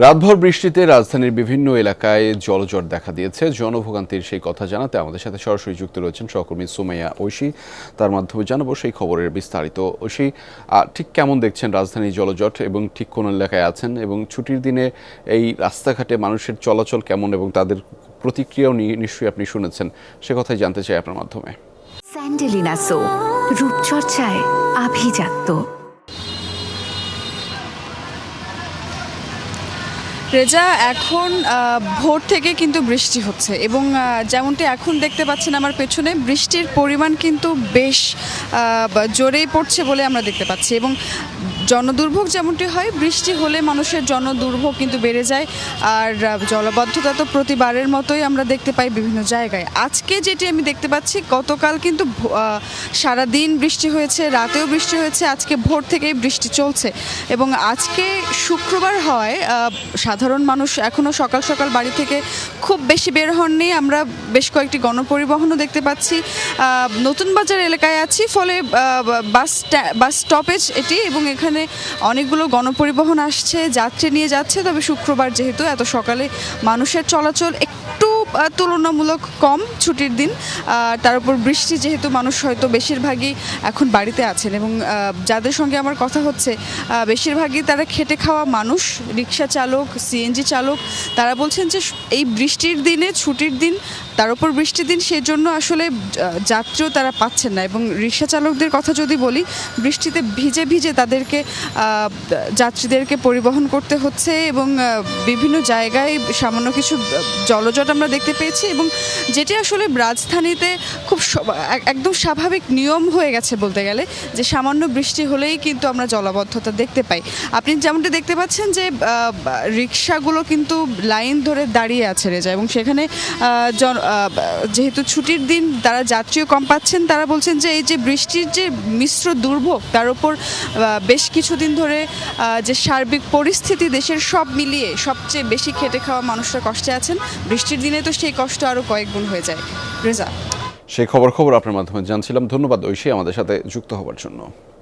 রাতভর বৃষ্টিতে রাজধানীর বিভিন্ন এলাকায় জলজট দেখা দিয়েছে। জনভোগান্তির সেই কথা জানাতে আমাদের সাথে সরাসরি যুক্ত রয়েছেন সহকর্মী সুমাইয়া ঐশী। তার মাধ্যমে জানাবো সেই খবরের বিস্তারিত। ঐশী, ঠিক কেমন দেখছেন রাজধানীর জলজট এবং ঠিক কোন এলাকায় আছেন, এবং ছুটির দিনে এই রাস্তাঘাটে মানুষের চলাচল কেমন এবং তাদের প্রতিক্রিয়াও নিশ্চয়ই আপনি শুনেছেন, সে কথাই জানতে চাই আপনার মাধ্যমে। স্যান্ডেলিনা সো, রূপচর্চায় আভিজাত্য। রেজা, এখন ভোর থেকে কিন্তু বৃষ্টি হচ্ছে এবং যেমনটি এখন দেখতে পাচ্ছেন আমার পেছনে, বৃষ্টির পরিমাণ কিন্তু বেশ জোরেই পড়ছে বলে আমরা দেখতে পাচ্ছি। এবং জনদুর্ভোগ যেমনটি হয়, বৃষ্টি হলে মানুষের জনদুর্ভোগ কিন্তু বেড়ে যায়। আর জলাবদ্ধতা তো প্রতিবারের মতোই আমরা দেখতে পাই বিভিন্ন জায়গায়। আজকে যেটি আমি দেখতে পাচ্ছি, গতকাল কিন্তু সারাদিন বৃষ্টি হয়েছে, রাতেও বৃষ্টি হয়েছে, আজকে ভোর থেকেই বৃষ্টি চলছে। এবং আজকে শুক্রবার হওয়ায় সাধারণ মানুষ এখনও সকাল সকাল বাড়ি থেকে খুব বেশি বের হননি। আমরা বেশ কয়েকটি গণপরিবহনও দেখতে পাচ্ছি। নতুন বাজার এলাকায় আছি, ফলে বাস স্টপেজ এটি, এবং এখানে অনেকগুলো গণপরিবহন আসছে, যাত্রী নিয়ে যাচ্ছে। তবে শুক্রবার যেহেতু এত সকালে মানুষের চলাচল একটু তুলনামূলক কম, ছুটির দিন, তার উপর বৃষ্টি যেহেতু, মানুষ হয়তো বেশিরভাগই এখন বাড়িতে আছেন। এবং যাদের সঙ্গে আমার কথা হচ্ছে, বেশিরভাগই তারা খেটে খাওয়া মানুষ, রিক্সা চালক, সিএনজি চালক। তারা বলছেন যে এই বৃষ্টির দিনে, ছুটির দিন, তার উপর বৃষ্টির দিন, সেজন্য আসলে যাত্রীও তারা পাচ্ছেন না। এবং রিক্সা চালকদের কথা যদি বলি, বৃষ্টিতে ভিজে ভিজে তাদেরকে যাত্রীদেরকে পরিবহন করতে হচ্ছে। এবং বিভিন্ন জায়গায় সামান্য কিছু জলজট আমরা দেখতে পেয়েছি, এবং যেটি আসলে রাজধানীতে খুব একদম স্বাভাবিক নিয়ম হয়ে গেছে বলতে গেলে, যে সামান্য বৃষ্টি হলেই কিন্তু আমরা জলাবদ্ধতা দেখতে পাই। আপনি যেমনটি দেখতে পাচ্ছেন যে রিক্সাগুলো কিন্তু লাইন ধরে দাঁড়িয়ে আছে রেজা, এবং সেখানে যেহেতু ছুটির দিন, তারা যাত্রীও কম পাচ্ছেন। তারা বলছেন যে এই যে বৃষ্টির যে মিশ্র দুর্ভোগ, তার উপর বেশ কিছুদিন ধরে যে সার্বিক পরিস্থিতি দেশের, সব মিলিয়ে সবচেয়ে বেশি খেটে খাওয়া মানুষরা কষ্টে আছেন। বৃষ্টির দিনে তো সেই কষ্ট আরও কয়েক গুণ হয়ে যায়। রেজা, সেই খবর আপনার মাধ্যমে জানছিলাম। ধন্যবাদ ঐশী আমাদের সাথে যুক্ত হওয়ার জন্য।